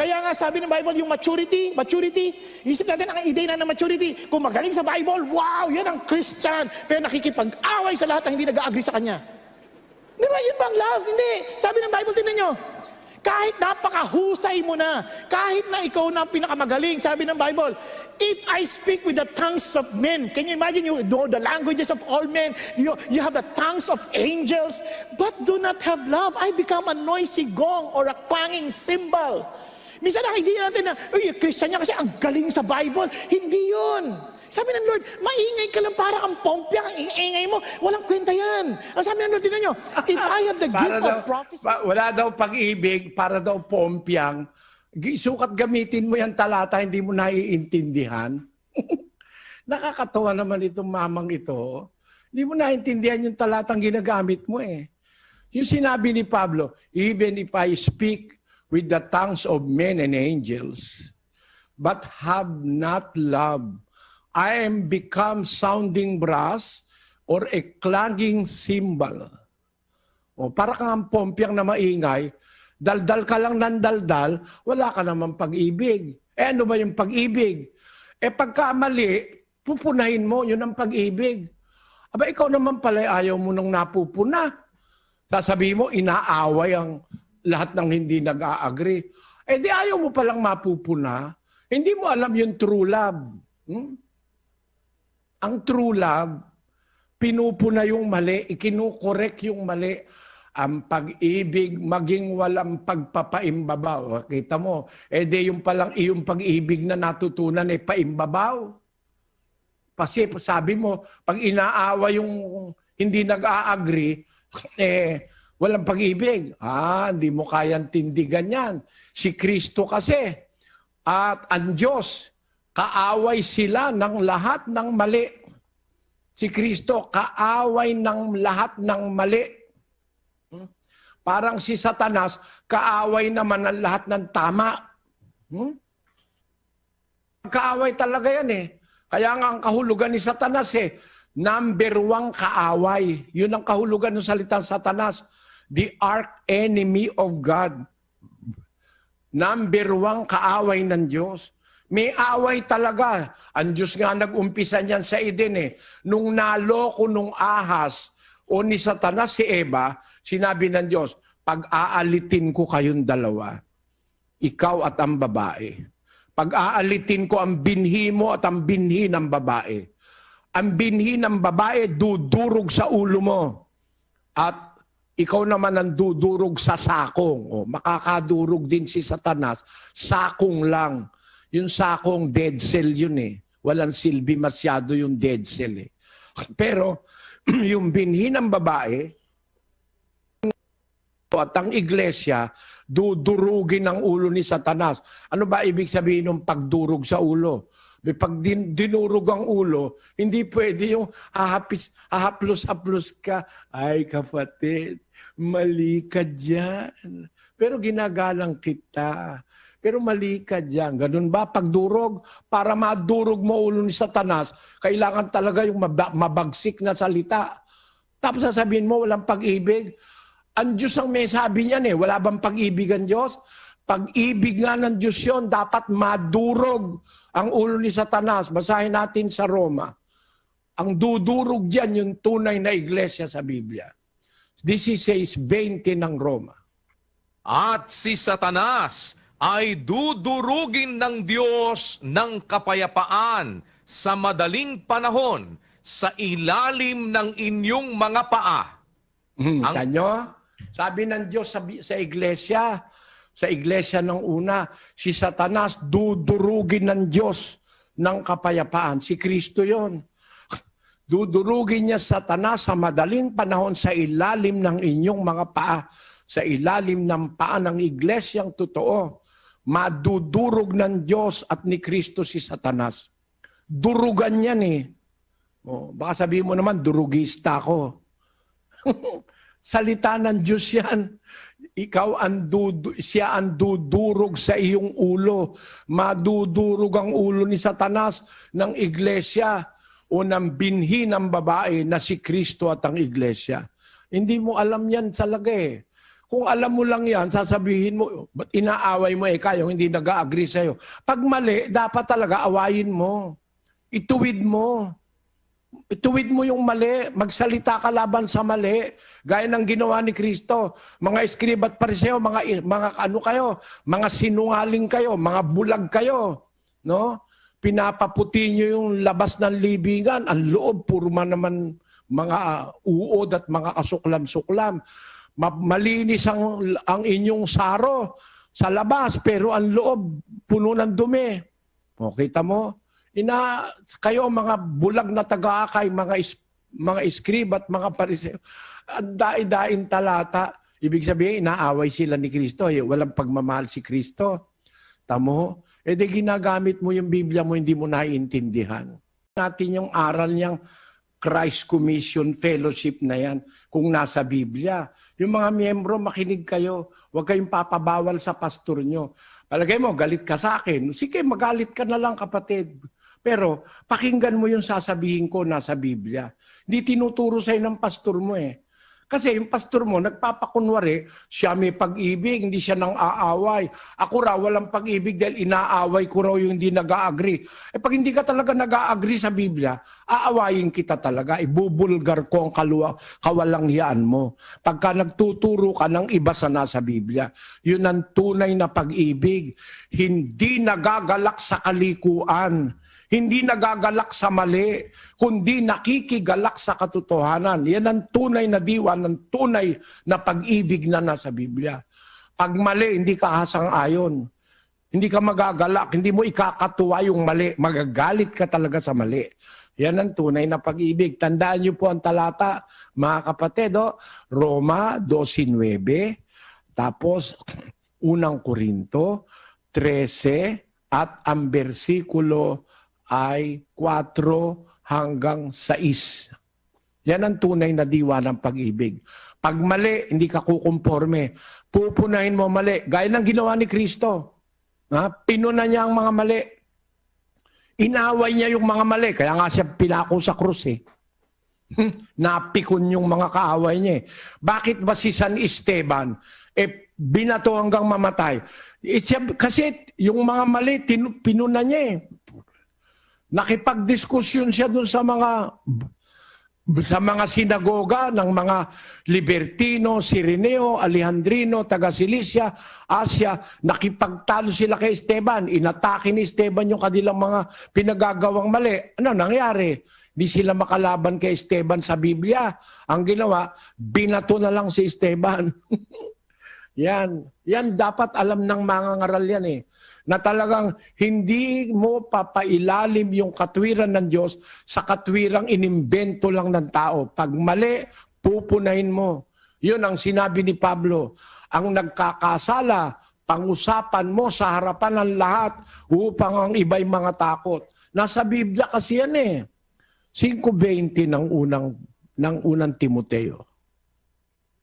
Kaya nga sabi ng Bible, yung maturity, isip natin ang ideya na ng maturity. Kung magaling sa Bible, wow, yan ang Christian. Pero nakikipag-away sa lahat ng hindi nag-agree sa kanya. Di ba, yun bang love? Hindi. Sabi ng Bible, tingnan nyo, kahit napakahusay mo na, kahit na ikaw na pinakamagaling, sabi ng Bible, if I speak with the tongues of men, can you imagine, you know the languages of all men, you have the tongues of angels, but do not have love, I become a noisy gong or a clanging cymbal. Minsan nakikita natin na, Christian niya kasi ang galing sa Bible. Hindi yun. Sabi ng Lord, maingay ka lang para kang pompya, ang ingay mo. Walang kwenta yan. Ang sabi ng Lord, tingnan nyo, if I have the gift of prophecy. Wala daw pag-ibig, para daw pompyang. Sukat gamitin mo yung talata, hindi mo naiintindihan. Nakakatawa naman itong mamang ito. Hindi mo naiintindihan yung talatang ginagamit mo eh. Yung sinabi ni Pablo, even if I speak with the tongues of men and angels, but have not love, I am become sounding brass or a clanging cymbal. O, para kang pompyang na maingay, daldal ka lang ng daldal, wala ka naman pag-ibig. Ano ba yung pag-ibig? Pagka mali, pupunahin mo, yun ang pag-ibig. Aba, ikaw naman pala ayaw mo nang napupuna. Sasabihin mo, inaaway ang lahat ng hindi nag-a-agree. Di ayaw mo palang mapupuna. Hindi mo alam yung true love. Ang true love, pinupuna yung mali, ikinukorek yung mali. Ang pag-ibig, maging walang pagpapaimbabaw. Kita mo, di yung palang iyong pag-ibig na natutunan paimbabaw. Kasi sabi mo, pag inaawa yung hindi nag-a-agree, walang pag-ibig. Hindi mo kayang tindigan yan. Si Kristo kasi, at ang Diyos, kaaway sila ng lahat ng mali. Si Kristo, kaaway ng lahat ng mali. Parang si Satanas, kaaway naman ng lahat ng tama. Kaaway talaga yan eh. Kaya nga ang kahulugan ni Satanas number 1 kaaway. Yun ang kahulugan ng salitang Satanas. The arch enemy of God. Number 1 kaaway ng Diyos. May away talaga. Ang Diyos nga nag-umpisa niyan sa Eden Nung naloko nung ahas o ni Satanas si Eva, sinabi ng Diyos, pag-aalitin ko kayong dalawa, ikaw at ang babae. Pag-aalitin ko ang binhi mo at ang binhi ng babae. Ang binhi ng babae dudurog sa ulo mo. At ikaw naman ang dudurog sa sakong. Makakadurog din si Satanas. Sakong lang. Yung sakong dead cell yun Walang silbi masyado yung dead cell Pero yung binhi ng babae at ang iglesia, dudurugin ang ulo ni Satanas. Ano ba ibig sabihin ng pagdurog sa ulo? Pag dinurog ang ulo, hindi pwede yung hahaplos-haplos ka. Ay kapatid, mali ka dyan. Pero ginagalang kita. Pero mali ka dyan. Ganun ba? Pagdurog, para madurog mo ulo ni Satanas, kailangan talaga yung mabagsik na salita. Tapos sasabihin mo, walang pag-ibig. Ang Diyos ang may sabi niyan wala bang pag-ibig ang Diyos? Pag-ibig nga ng Diyos yun, dapat madurog ang ulo ni Satanas. Basahin natin sa Roma. Ang dudurog dyan yung tunay na iglesia sa Biblia. This is says 20 ng Roma. At si Satanas ay dudurugin ng Diyos ng kapayapaan sa madaling panahon sa ilalim ng inyong mga paa. Kanyo? Sabi ng Diyos sa iglesia ng una, si Satanas dudurugin ng Diyos ng kapayapaan. Si Kristo yon. Dudurugin niya Satanas sa madaling panahon sa ilalim ng inyong mga paa. Sa ilalim ng paa ng iglesyang totoo. Madudurog ng Diyos at ni Kristo si Satanas. Durugan yan baka sabihin mo naman, durugista ko. Salita ng Diyos yan. Siya ang dudurog sa iyong ulo. Madudurog ang ulo ni Satanas ng iglesia o ng binhi ng babae na si Kristo at ang iglesia. Hindi mo alam yan talaga Kung alam mo lang yan, sasabihin mo, ba't inaaway mo kayo, hindi nag-agree sa'yo. Pag mali, dapat talaga awayin mo. Ituwid mo. Ituwid mo yung mali. Magsalita ka laban sa mali. Gaya ng ginawa ni Kristo. Mga Eskriba at Pariseo, mga ano kayo, mga sinungaling kayo, mga bulag kayo. No? Pinapaputi nyo yung labas ng libingan. Ang loob, puro man naman mga uod at mga kasuklam-suklam. Malinis ang inyong saro sa labas, pero ang loob, puno ng dumi. O, kita mo? Kayo mga bulag na taga-akay, mga Eskriba at mga Pariseo, ang dai-daing talata. Ibig sabihin, inaaway sila ni Kristo. Walang pagmamahal si Kristo. Tamo? Di ginagamit mo yung Biblia mo, hindi mo naiintindihan. Natin yung aral niyang Christ Commission Fellowship na yan kung nasa Biblia. Yung mga miyembro, makinig kayo. Huwag kayong papabawal sa pastor nyo. Palagay mo, galit ka sa akin. Sige, magalit ka na lang, kapatid. Pero pakinggan mo yung sasabihin ko nasa Biblia. Hindi tinuturo sa'yo ng pastor mo Kasi yung pastor mo, nagpapakunwari, siya may pag-ibig, hindi siya nang aaway. Ako raw, walang pag-ibig dahil inaaway ko raw yung hindi nag-a-agree. Pag hindi ka talaga nag-a-agree sa Biblia, aawayin kita talaga. Ibubulgar ko ang kawalanghiyaan mo. Pagka nagtuturo ka ng iba sa nasa Biblia, yun ang tunay na pag-ibig. Hindi nagagalak sa kalikuan. Hindi nagagalak sa mali, kundi nakikigalak sa katotohanan. Yan ang tunay na diwa ng tunay na pag-ibig na nasa Biblia. Pag mali, hindi ka hasang-ayon. Hindi ka magagalak, hindi mo ikakatuwa yung mali. Magagalit ka talaga sa mali. Yan ang tunay na pag-ibig. Tandaan niyo po ang talata, mga kapatid. Roma 12:9, tapos 1 Korinto 13, at ang bersikulo ay 4 hanggang 6. Yan ang tunay na diwa ng pag-ibig. Pag mali, hindi ka kukumporme. Pupunahin mo mali. Gaya ng ginawa ni Kristo. Pinuna niya ang mga mali. Inaway niya yung mga mali. Kaya nga siya pinako sa krus Napikon yung mga kaaway niya. Bakit ba si San Esteban binato hanggang mamatay? Kasi yung mga mali, pinuna niya Nakipagdiskusyon siya dun sa mga sinagoga ng mga Libertino, Sireneo, Alejandrino, taga Cilicia, Asia. Nakipagtalo sila kay Esteban. Inatake ni Esteban yung kanilang mga pinagagawang mali. Ano nangyari? Di sila makalaban kay Esteban sa Biblia. Ang ginawa, binato na lang si Esteban. Yan dapat alam ng mga ngaral yan na talagang hindi mo papailalim yung katwiran ng Diyos sa katwirang inimbento lang ng tao. Pag mali, pupunahin mo. Yun ang sinabi ni Pablo. Ang nagkakasala, pang-usapan mo sa harapan ng lahat upang ang iba'y mga takot. Nasa Biblia kasi yan 5:20 ng unang Timoteo.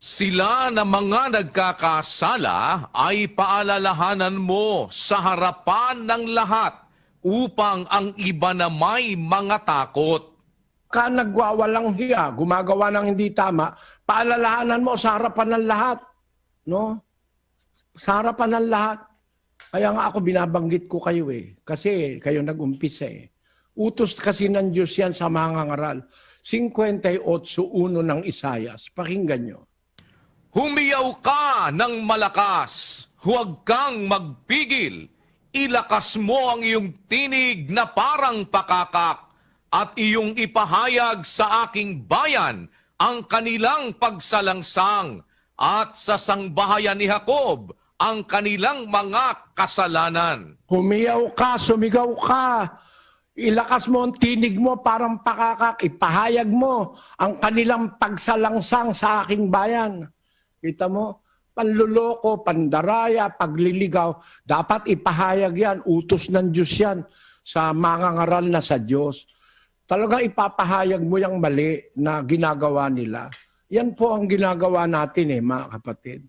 Sila na mga nagkakasala ay paalalahanan mo sa harapan ng lahat upang ang iba na may mga takot. Ka nagwawalang hiya, gumagawa ng hindi tama, paalalahanan mo sa harapan ng lahat. No? Sa harapan ng lahat. Kaya nga ako binabanggit ko kayo kasi kayo nag-umpisa Utos kasi ng Diyos yan sa mga ngaral. 58:1 ng Isaias. Pakinggan nyo. Humiyaw ka ng malakas, huwag kang magpigil. Ilakas mo ang iyong tinig na parang pakakak at iyong ipahayag sa aking bayan ang kanilang pagsalangsang at sa sangbahayan ni Jacob ang kanilang mga kasalanan. Humiyaw ka, sumigaw ka. Ilakas mo ang tinig mo parang pakakak. Ipahayag mo ang kanilang pagsalangsang sa aking bayan. Kita mo? Panluloko, pandaraya, pagliligaw. Dapat ipahayag yan. Utos ng Diyos yan sa mga ngaral na sa Diyos. Talagang ipapahayag mo yung mali na ginagawa nila. Yan po ang ginagawa natin mga kapatid.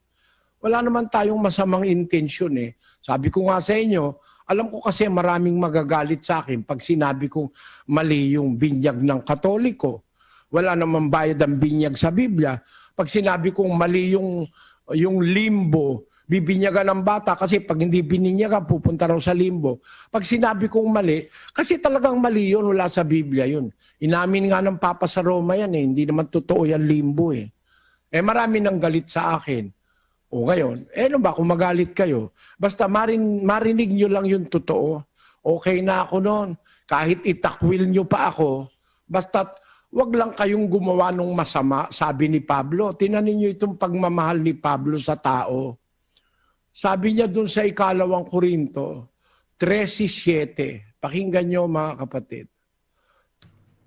Wala naman tayong masamang intensyon Sabi ko nga sa inyo, alam ko kasi maraming magagalit sa akin pag sinabi kong mali yung binyag ng Katoliko. Wala naman bayad ang binyag sa Biblia. Pag sinabi kong mali yung yung limbo, bibinyagan ng bata kasi pag hindi bininyagan, pupunta raw sa limbo. Pag sinabi kong mali, kasi talagang mali yun, wala sa Biblia yun. Inamin nga ng Papa sa Roma yan eh, hindi naman totoo yan limbo eh. Marami nang galit sa akin. O ngayon, ano ba kung magalit kayo? Basta marinig nyo lang yung totoo. Okay na ako noon. Kahit itakwil nyo pa ako, basta wag lang kayong gumawa ng masama, sabi ni Pablo. Tinanin nyo itong pagmamahal ni Pablo sa tao. Sabi niya dun sa 2 Korinto, 13:7. Pakinggan nyo mga kapatid.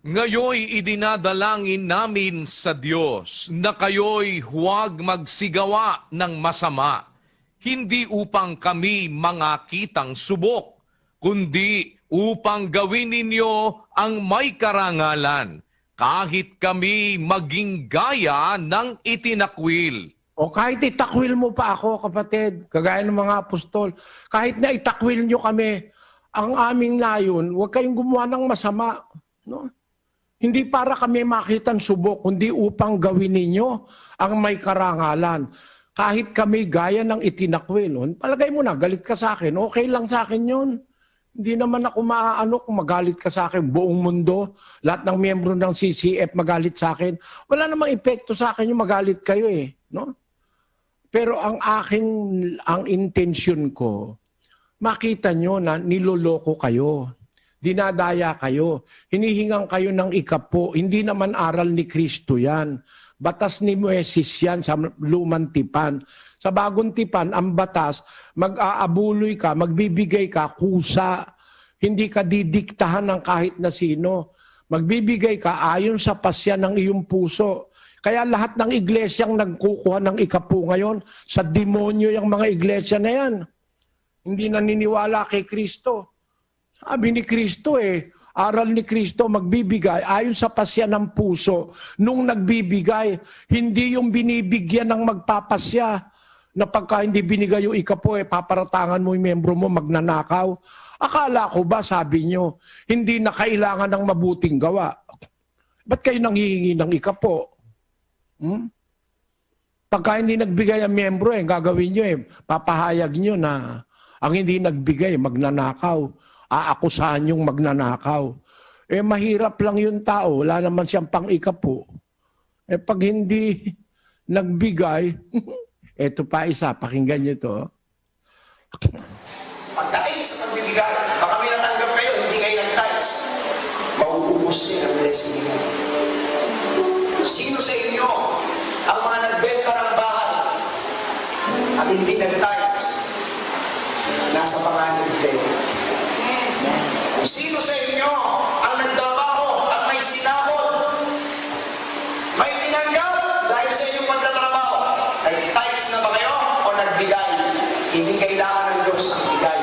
Ngayoy idinadalangin namin sa Diyos na kayo'y huwag magsigawa ng masama, hindi upang kami mangakitang subok, kundi upang gawin ninyo ang may karangalan, kahit kami maging gaya ng itinakwil. O kahit itakwil mo pa ako, kapatid, kagaya ng mga apostol, kahit na itakwil nyo kami, ang aming layon, huwag kayong gumawa ng masama. No? Hindi para kami makitang subok, kundi upang gawin ninyo ang may karangalan. Kahit kami gaya ng itinakwil. Palagay mo na, galit ka sa akin, okay lang sa akin yun. Hindi naman ako maaano kung magalit ka sa akin. Buong mundo, lahat ng miyembro ng CCF magalit sa akin. Wala namang epekto sa akin yung magalit kayo eh. No? Pero ang intention ko, makita nyo na niloloko kayo. Dinadaya kayo. Hinihingang kayo ng ikapo. Hindi naman aral ni Kristo yan. Batas ni Moises yan sa lumang tipan. Sa bagong tipan, ang batas, mag-aabuloy ka, magbibigay ka, kusa. Hindi ka didiktahan ng kahit na sino. Magbibigay ka ayon sa pasya ng iyong puso. Kaya lahat ng iglesyang nagkukuha ng ikapu ngayon, sa demonyo yung mga iglesia na yan. Hindi naniniwala kay Kristo. Sabi ni Kristo aral ni Kristo magbibigay ayon sa pasya ng puso. Nung nagbibigay, hindi yung binibigyan ng magpapasya. Na pagka hindi binigay yung ikapu, paparatangan mo yung membro mo magnanakaw. Akala ko ba, sabi nyo, hindi na kailangan ng mabuting gawa. Ba't kayo nanghihingi ng ikapu? Pagka hindi nagbigay ang miyembro, gagawin nyo papahayag nyo na ang hindi nagbigay, magnanakaw. Aakusahan yung magnanakaw. Mahirap lang yung tao, wala naman siyang pang-ikapu. Pag hindi nagbigay, eto pa isa, pakinggan nyo to. Pagdating sa pagbibigay, baka may natanggap kayo, hindi kayo nag-touch. Mauubos din ang blessing niyo. Sino sa inyo ang mga nagbenta ng bahay at hindi nag-touch? Nasa panganib kayo. Sino sa inyo ang nagtrabaho at may sinahod? May tinanggap dahil sa inyong pagtatrabaho. Nag-tithes na ba kayo o nagbigay? Hindi kailangan ng Diyos ang bigay.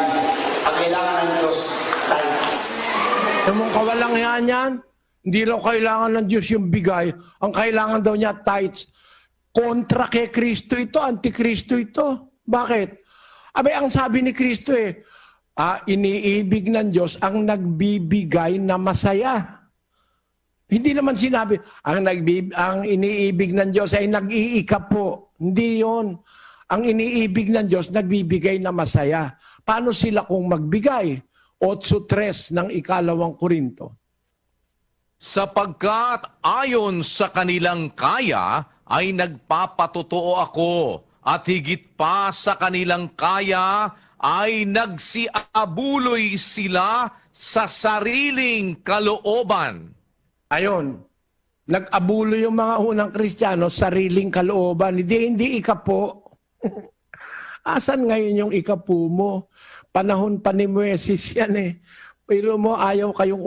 Ang kailangan ng Diyos, tithes. Yung kawalang yan, hindi raw kailangan ng Diyos yung bigay. Ang kailangan daw niya, tithes. Kontra kay Kristo ito, antikristo ito. Bakit? Abay, ang sabi ni Kristo iniibig ng Diyos ang nagbibigay na masaya. Hindi naman sinabi, ang iniibig ng Diyos ay nag-iikapo. Hindi yon. Ang iniibig ng Diyos, nagbibigay na masaya. Paano sila kung magbigay? 8:3 ng 2 Korinto. Sapagkat ayon sa kanilang kaya ay nagpapatotoo ako, at higit pa sa kanilang kaya ay nagsiabuloy sila sa sariling kalooban. Ayon, nag-abulo yung mga unang Kristiyano, sariling kalooban. Hindi ikapo. Asan ngayon yung ikapu mo? Panahon pa ni Moises yan Pero mo ayaw kayong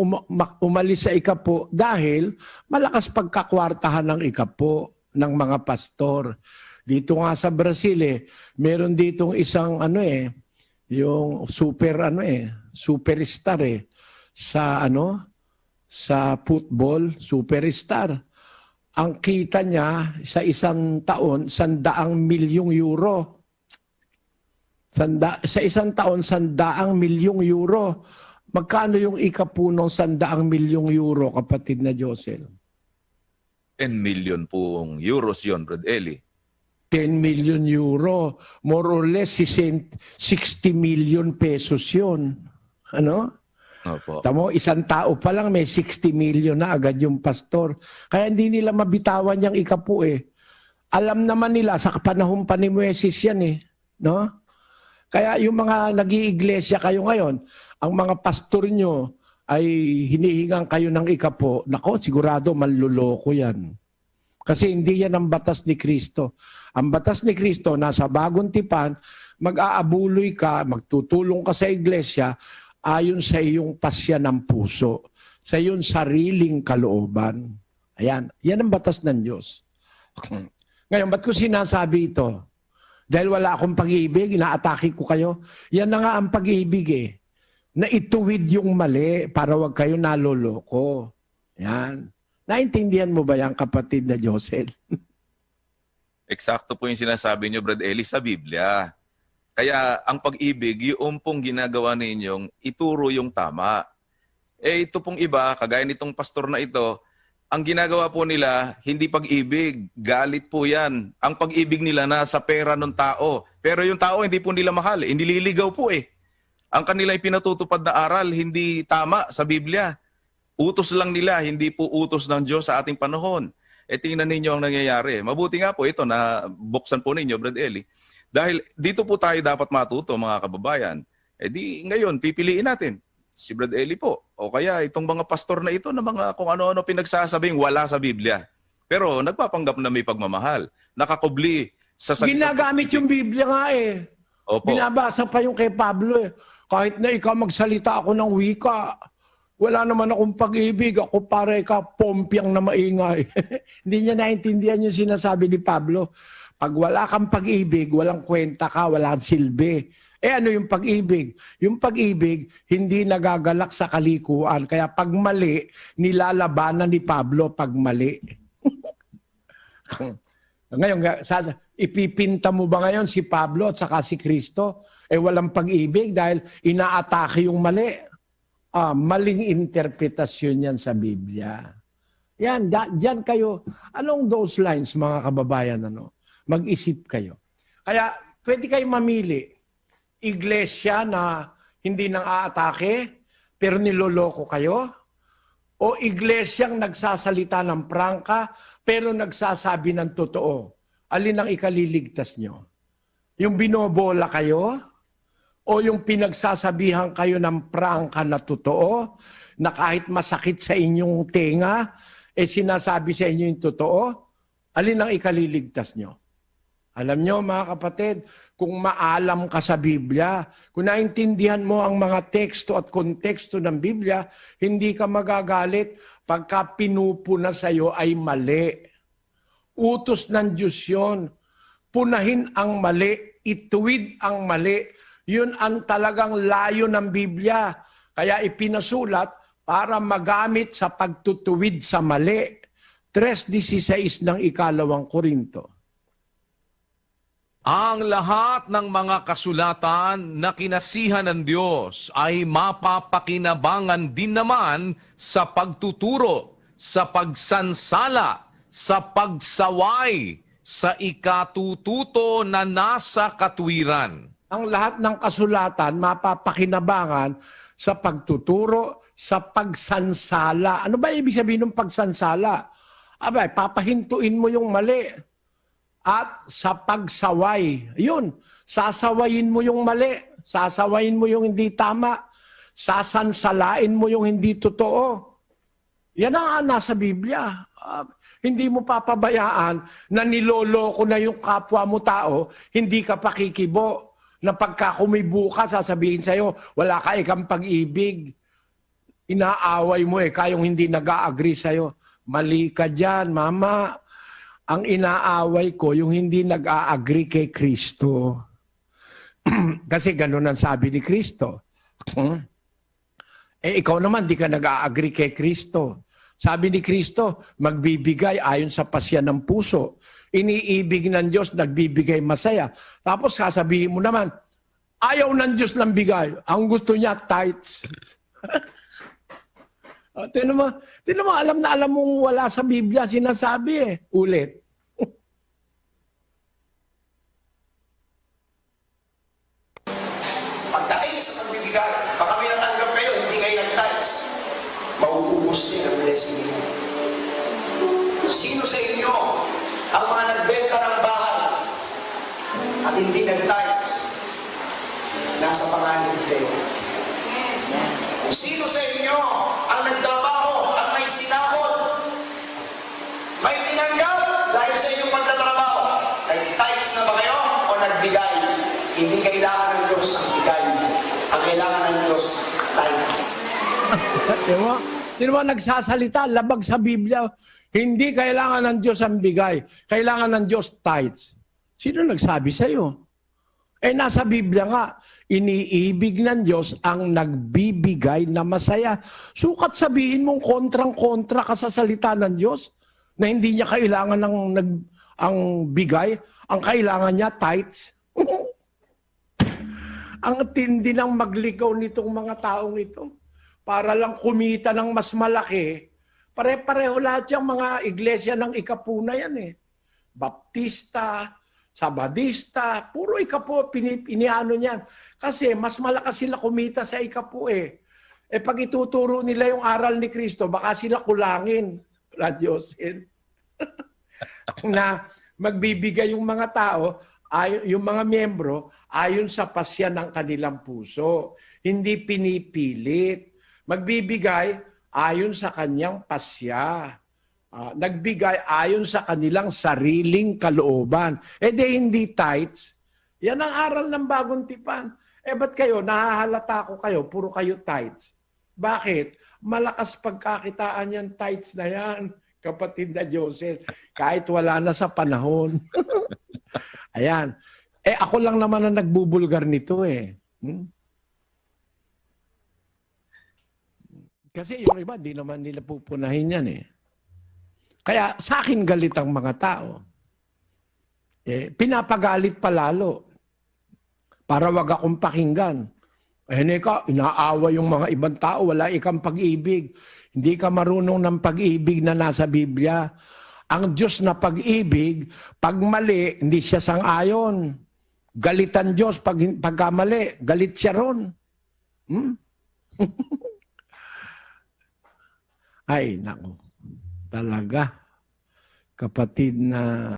umalis sa ikapu dahil malakas pagkakwartahan ng ikapu ng mga pastor. Dito nga sa Brazil meron ditong isang yung superstar sa football, superstar. Ang kita niya sa isang taon, 100 milyong euro. Sa isang taon, 100 milyong euro. Magkano yung ikapunong 100 milyong euro, kapatid na Josel? 10 million pong euros yon, Brad Eli. 10 million euro. More or less, 60 million pesos yun. Ano? Opo. Tamo, isang tao pa lang may 60 million na agad yung pastor. Kaya hindi nila mabitawan yung ikapu eh. Alam naman nila, sa panahon pa ni Moises yan eh. No? Kaya yung mga nag-iiglesia kayo ngayon, ang mga pastor nyo ay hinihingan kayo ng ikapu, nako, sigurado manluloko yan. Kasi hindi yan ang batas ni Kristo. Ang batas ni Kristo, nasa bagong tipan, mag-aabuloy ka, magtutulong ka sa iglesia, ayon sa iyong pasya ng puso, sa iyong sariling kalooban. Ayan, yan ang batas ng Diyos. Ngayon, ba't ko sinasabi ito? Dahil wala akong pag-ibig, inaatake ko kayo. Yan na nga ang pag-ibig eh. Na ituwid yung mali para wag kayo naloloko. Yan. Naintindihan mo ba yan, kapatid na Josel? Eksakto po yung sinasabi niyo, Brad Eli, sa Biblia. Kaya ang pag-ibig, yung pong ginagawa ninyong ituro yung tama. Ito pong iba, kagaya nitong pastor na ito, ang ginagawa po nila, hindi pag-ibig, galit po yan. Ang pag-ibig nila nasa pera ng tao. Pero yung tao hindi po nila mahal, nililigaw po eh. Ang kanila pinatutupad na aral, hindi tama sa Biblia. Utos lang nila, hindi po utos ng Diyos sa ating panahon. Tingnan ninyo ang nangyayari. Mabuti nga po ito na buksan po ninyo, Brad Eli. Dahil dito po tayo dapat matuto, mga kababayan. Ngayon, pipiliin natin si Brad Eli po. O kaya itong mga pastor na ito na mga kung ano-ano pinagsasabing wala sa Biblia. Pero nagpapanggap na may pagmamahal. Nakakubli sa Ginagamit yung Biblia nga eh. Opo. Binabasa pa yung kay Pablo eh. Kahit na ikaw magsalita ako ng wika, wala naman akong pag-ibig. Ako para ikaw pompyang na maingay. Hindi niya naintindihan yung sinasabi ni Pablo. Pag wala kang pag-ibig, walang kwenta ka, walang silbi. Ano yung pag-ibig? Yung pag-ibig, hindi nagagalak sa kalikuan. Kaya pag mali, nilalabanan ni Pablo pag mali. Ngayon, ipipinta mo ba ngayon si Pablo at saka si Kristo? Walang pag-ibig dahil inaatake yung mali. Maling interpretasyon yan sa Biblia. Yan, dyan kayo. Along those lines, mga kababayan, mag-isip kayo. Kaya, pwede kayo mamili. Iglesia na hindi nang aatake, pero niloloko kayo? O iglesyang nagsasalita ng prangka, pero nagsasabi ng totoo? Alin ang ikaliligtas nyo? Yung binobola kayo? O yung pinagsasabihan kayo ng prangka na totoo, na kahit masakit sa inyong tenga, sinasabi sa inyo yung totoo? Alin ang ikaliligtas nyo? Alam nyo mga kapatid, kung maalam ka sa Biblia, kung naintindihan mo ang mga teksto at konteksto ng Biblia, hindi ka magagalit pagka pinupuna sa iyo ay mali. Utos ng Diyos yun. Punahin ang mali, ituwid ang mali. Yun ang talagang layo ng Biblia. Kaya ipinasulat para magamit sa pagtutuwid sa mali. 3:16 ng 2 Korinto. Ang lahat ng mga kasulatan na kinasihan ng Diyos ay mapapakinabangan din naman sa pagtuturo, sa pagsansala, sa pagsaway, sa ikatututo na nasa katwiran. Ang lahat ng kasulatan mapapakinabangan sa pagtuturo, sa pagsansala. Ano ba ibig sabihin ng pagsansala? Papahintuin mo yung mali. At sa pagsaway, yun, sasawayin mo yung mali, sasawayin mo yung hindi tama, sasansalain mo yung hindi totoo. Yan ang nasa Biblia. Hindi mo papabayaan na niloloko na yung kapwa mo tao, hindi ka pakikibo. Na pagka kumibo ka, sasabihin sa'yo, wala ka ikang pag-ibig. Inaaway mo kayong hindi nag-a-agree sa'yo. Mali ka dyan, mama. Ang inaaway ko, yung hindi nag-a-agree kay Kristo. Kasi ganun ang sabi ni Kristo. Ikaw naman, di ka nag-a-agree kay Kristo. Sabi ni Kristo, magbibigay ayon sa pasya ng puso. Iniibig ng Diyos, nagbibigay masaya. Tapos sasabihin mo naman, ayaw ng Diyos ng bigay. Ang gusto niya, tithes. Tinan mo, alam na alam mong wala sa Biblia, sinasabi Ulit. blessing niyo? Sino sa inyo ang mga nagbenta ng bahay at hindi nag-tithe? Nasa panganib kayo. Sino sa inyo ang nagtrabaho at may sinahod? May tinanggap dahil sa inyong pagtatrabaho? Nag-tithes na ba kayo o nagbigay? Hindi kailangan ng Diyos ang bigay. Ang kailangan ng Diyos, tithes. Di ba nagsasalita, labag sa Biblia, hindi kailangan ng Diyos ang bigay. Kailangan ng Diyos tithes. Sino nagsabi sa iyo? Nasa Biblia nga, iniibig ng Diyos ang nagbibigay na masaya. Sukat sabihin mong kontrang-kontra ka sa salita ng Diyos na hindi niya kailangan ang bigay. Ang kailangan niya, tithes. Ang tindi ng magligaw nitong mga taong ito. Para lang kumita ng mas malaki. Pare-pareho lahat yung mga iglesia ng ikapuna yan eh. Baptista, Sabadista, puro ikapo, iniano niyan. Kasi mas malakas sila kumita sa ikapo eh. Pag ituturo nila yung aral ni Kristo, baka sila kulangin. Radyosin. Na magbibigay yung mga tao, yung mga miyembro, ayon sa pasya ng kanilang puso. Hindi pinipilit. Magbibigay ayon sa kanyang pasya. Nagbigay ayon sa kanilang sariling kalooban. Di hindi tithes. Yan ang aral ng bagong tipan. Ba't kayo, nahahalata ko kayo, puro kayo tithes. Bakit? Malakas pagkakitaan yan, tithes na yan, kapatid na Joseph. Kahit wala na sa panahon. Ayan. Ako lang naman ang nagbubulgar nito eh. Kasi yung iba, di naman nila pupunahin yan eh. Kaya sa akin galit ang mga tao. Pinapagalit pa lalo. Para wag akong pakinggan. Neka, inaawa yung mga ibang tao, wala ikang pag-ibig. Hindi ka marunong ng pag-ibig na nasa Biblia. Ang Diyos na pag-ibig, pag mali, hindi siya sang-ayon. Galitan Diyos pagka mali, galit siya ron. Ay, nako. Talaga, kapatid na